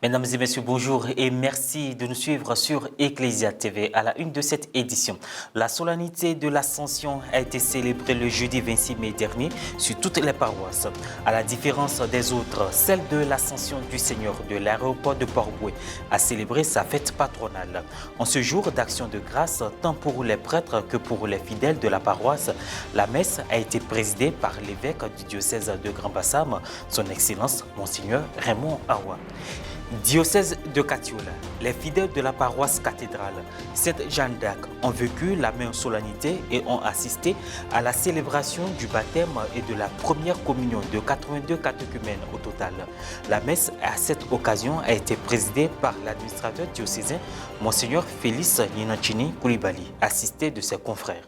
Mesdames et messieurs, bonjour et merci de nous suivre sur Ecclesia TV. À la une de cette édition, la solennité de l'Ascension a été célébrée le jeudi 26 mai dernier sur toutes les paroisses. À la différence des autres, celle de l'Ascension du Seigneur de l'aéroport de Port-Bouët a célébré sa fête patronale. En ce jour d'action de grâce, tant pour les prêtres que pour les fidèles de la paroisse, la messe a été présidée par l'évêque du diocèse de Grand-Bassam, son Excellence Monseigneur Raymond Awa. Diocèse de Katiola, les fidèles de la paroisse cathédrale Sainte-Jeanne d'Arc ont vécu la même solennité et ont assisté à la célébration du baptême et de la première communion de 82 catéchumènes au total. La messe à cette occasion a été présidée par l'administrateur diocésain Monseigneur Félix Ninachini Koulibaly, assisté de ses confrères.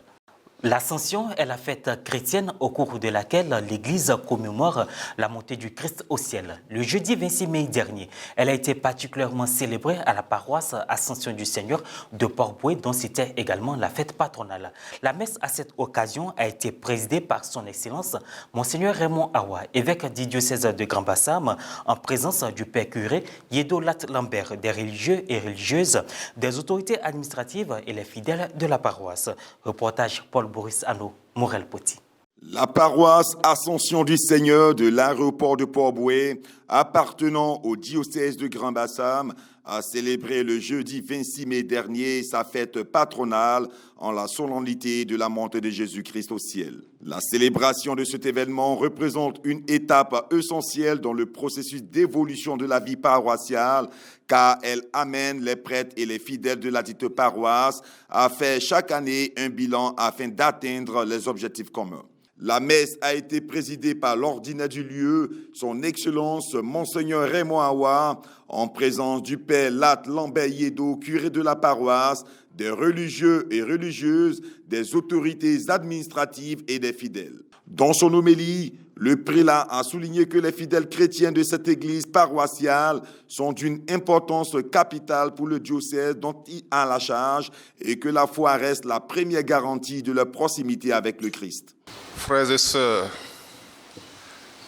L'Ascension est la fête chrétienne au cours de laquelle l'Église commémore la montée du Christ au ciel. Le jeudi 26 mai dernier, elle a été particulièrement célébrée à la paroisse Ascension du Seigneur de Port-Bouët, dont c'était également la fête patronale. La messe à cette occasion a été présidée par son Excellence Monseigneur Raymond Awa, évêque du diocèse de Grand-Bassam, en présence du Père curé Yedo Lat Lambert, des religieux et religieuses, des autorités administratives et les fidèles de la paroisse. Reportage Paul Boris Anno, Morel-Poti. La paroisse Ascension du Seigneur de l'aéroport de Port-Bouët, appartenant au diocèse de Grand-Bassam, a célébré le jeudi 26 mai dernier sa fête patronale en la solennité de la montée de Jésus-Christ au ciel. La célébration de cet événement représente une étape essentielle dans le processus d'évolution de la vie paroissiale, car elle amène les prêtres et les fidèles de la dite paroisse à faire chaque année un bilan afin d'atteindre les objectifs communs. La messe a été présidée par l'ordinaire du lieu, son Excellence Monseigneur Raymond Awa, en présence du Père Lat Lambert Yedo, curé de la paroisse, des religieux et religieuses, des autorités administratives et des fidèles. Dans son homélie, le prélat a souligné que les fidèles chrétiens de cette église paroissiale sont d'une importance capitale pour le diocèse dont il a la charge et que la foi reste la première garantie de leur proximité avec le Christ. Frères et sœurs,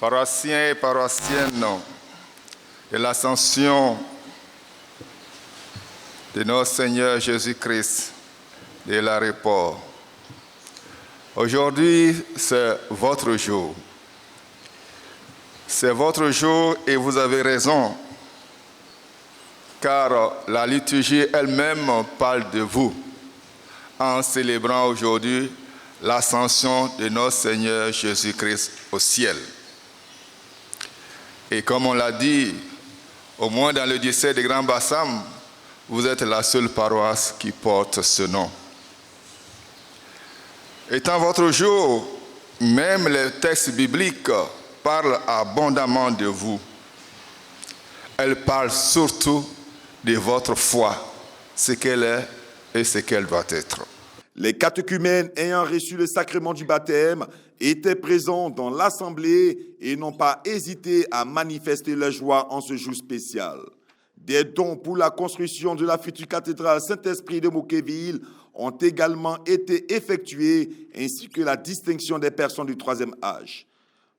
paroissiens et paroissiennes de l'Ascension de notre Seigneur Jésus-Christ de l'aéroport, aujourd'hui c'est votre jour. C'est votre jour et vous avez raison, car la liturgie elle-même parle de vous en célébrant aujourd'hui l'ascension de notre Seigneur Jésus-Christ au ciel. Et comme on l'a dit, au moins dans le diocèse de Grand-Bassam, vous êtes la seule paroisse qui porte ce nom. Étant votre jour, même les textes bibliques parlent abondamment de vous. Elles parlent surtout de votre foi, ce qu'elle est et ce qu'elle doit être. Les catéchumènes ayant reçu le sacrement du baptême étaient présents dans l'assemblée et n'ont pas hésité à manifester leur joie en ce jour spécial. Des dons pour la construction de la future cathédrale Saint-Esprit de Mocqueville ont également été effectués, ainsi que la distinction des personnes du troisième âge.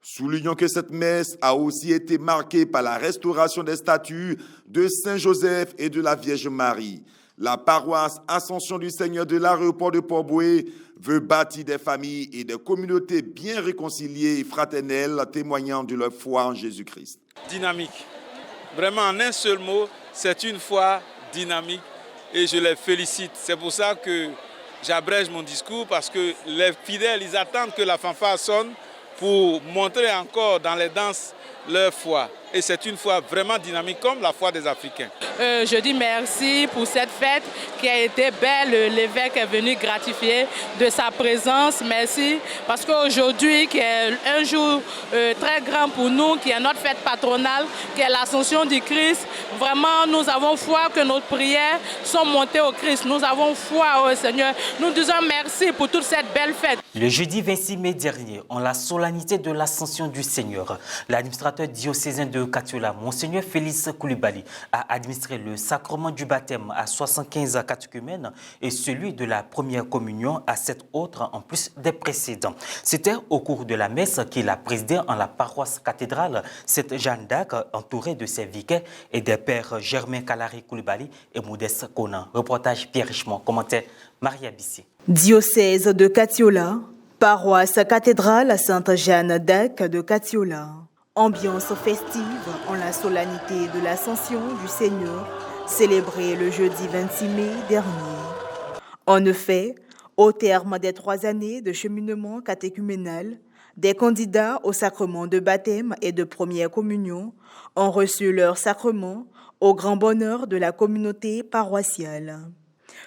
Soulignons que cette messe a aussi été marquée par la restauration des statues de Saint-Joseph et de la Vierge Marie. La paroisse Ascension du Seigneur de l'aéroport de Port-Bouët veut bâtir des familles et des communautés bien réconciliées et fraternelles, témoignant de leur foi en Jésus-Christ. Dynamique. Vraiment, en un seul mot, c'est une foi dynamique et je les félicite. C'est pour ça que j'abrège mon discours, parce que les fidèles, ils attendent que la fanfare sonne pour montrer encore dans les danses leur foi. Et c'est une foi vraiment dynamique comme la foi des Africains. Je dis merci pour cette fête qui a été belle. L'évêque est venu gratifier de sa présence. Merci parce qu'aujourd'hui, qui est un jour très grand pour nous, qui est notre fête patronale, qui est l'ascension du Christ, vraiment nous avons foi que nos prières sont montées au Christ. Nous avons foi au Seigneur. Nous disons merci pour toute cette belle fête. Le jeudi 26 mai dernier, en la solennité de l'Ascension du Seigneur, l'administrateur l'administrateur diocésain de Katiola, Monseigneur Félix Koulibaly, a administré le sacrement du baptême à 75 catéchumènes et celui de la première communion à 7 autres en plus des précédents. C'était au cours de la messe qu'il a présidé en la paroisse cathédrale Sainte-Jeanne d'Arc, entouré de ses vicaires et des pères Germain Kalari Koulibaly et Modeste Conan. Reportage Pierre Richemont, commentaire Maria Bissé. Diocèse de Katiola, paroisse cathédrale Sainte-Jeanne d'Arc de Katiola. Ambiance festive en la solennité de l'Ascension du Seigneur, célébrée le jeudi 26 mai dernier. En effet, au terme des 3 années de cheminement catéchuménal, des candidats au sacrement de baptême et de première communion ont reçu leur sacrement au grand bonheur de la communauté paroissiale.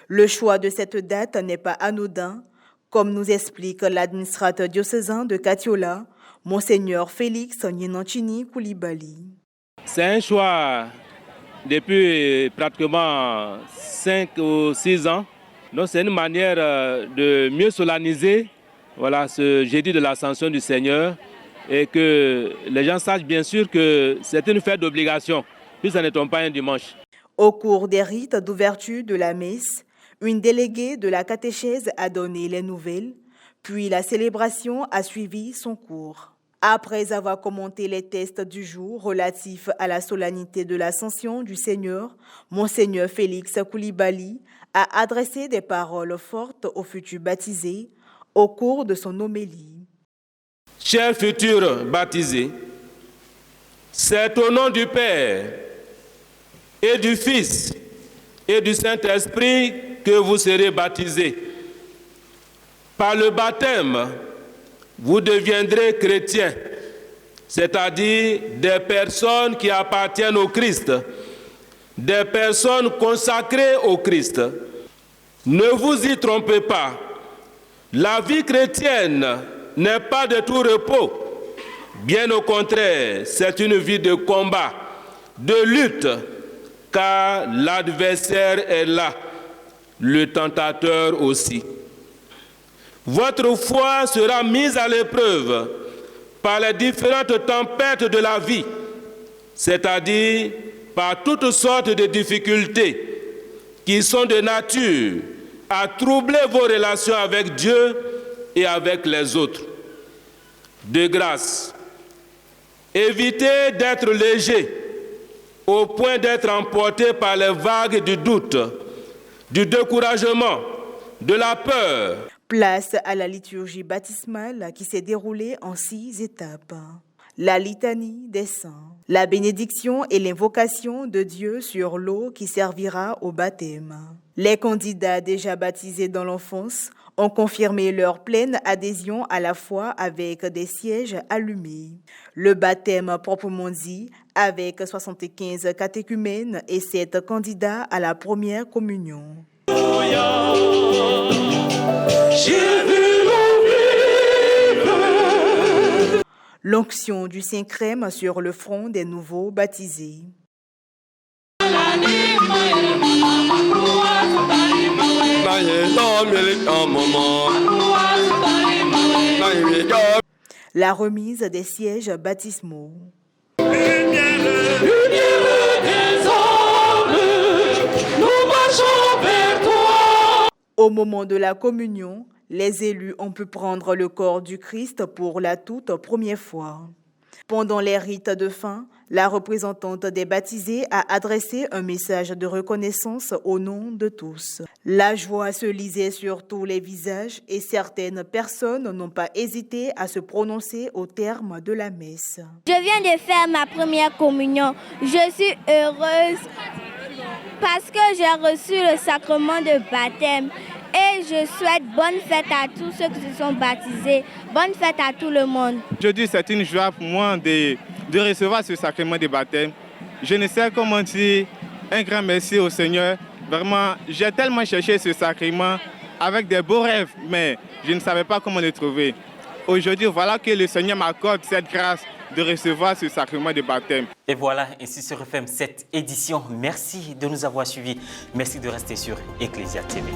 Le choix de cette date n'est pas anodin, comme nous explique l'administrateur diocésain de Katiola, Monseigneur Félix Nyenancini Koulibaly. C'est un choix depuis pratiquement 5 ou 6 ans. Donc c'est une manière de mieux solenniser ce jeudi de l'Ascension du Seigneur et que les gens sachent bien sûr que c'est une fête d'obligation, puis ça ne tombe pas un dimanche. Au cours des rites d'ouverture de la messe, une déléguée de la catéchèse a donné les nouvelles, puis la célébration a suivi son cours. Après avoir commenté les textes du jour relatifs à la solennité de l'Ascension du Seigneur, Monseigneur Félix Koulibaly a adressé des paroles fortes aux futurs baptisés au cours de son homélie. Chers futurs baptisés, c'est au nom du Père et du Fils et du Saint-Esprit que vous serez baptisés. Par le baptême, vous deviendrez chrétiens, c'est-à-dire des personnes qui appartiennent au Christ, des personnes consacrées au Christ. Ne vous y trompez pas, la vie chrétienne n'est pas de tout repos. Bien au contraire, c'est une vie de combat, de lutte, car l'adversaire est là, le tentateur aussi. Votre foi sera mise à l'épreuve par les différentes tempêtes de la vie, c'est-à-dire par toutes sortes de difficultés qui sont de nature à troubler vos relations avec Dieu et avec les autres. De grâce, évitez d'être léger au point d'être emporté par les vagues du doute, du découragement, de la peur. Place à la liturgie baptismale qui s'est déroulée en 6 étapes. La litanie des saints, la bénédiction et l'invocation de Dieu sur l'eau qui servira au baptême. Les candidats déjà baptisés dans l'enfance ont confirmé leur pleine adhésion à la foi avec des sièges allumés. Le baptême proprement dit, avec 75 catéchumènes et 7 candidats à la première communion. L'onction du Saint-Crème sur le front des nouveaux baptisés. La remise des sièges baptismaux. Au moment de la communion, les élus ont pu prendre le corps du Christ pour la toute première fois. Pendant les rites de fin, la représentante des baptisés a adressé un message de reconnaissance au nom de tous. La joie se lisait sur tous les visages et certaines personnes n'ont pas hésité à se prononcer au terme de la messe. Je viens de faire ma première communion. Je suis heureuse parce que j'ai reçu le sacrement de baptême. Et je souhaite bonne fête à tous ceux qui se sont baptisés. Bonne fête à tout le monde. Aujourd'hui, c'est une joie pour moi de recevoir ce sacrement de baptême. Je ne sais comment dire un grand merci au Seigneur. Vraiment, j'ai tellement cherché ce sacrement avec des beaux rêves, mais je ne savais pas comment le trouver. Aujourd'hui, voilà que le Seigneur m'accorde cette grâce de recevoir ce sacrement de baptême. Et voilà, ainsi se referme cette édition. Merci de nous avoir suivis. Merci de rester sur Ecclesia TV.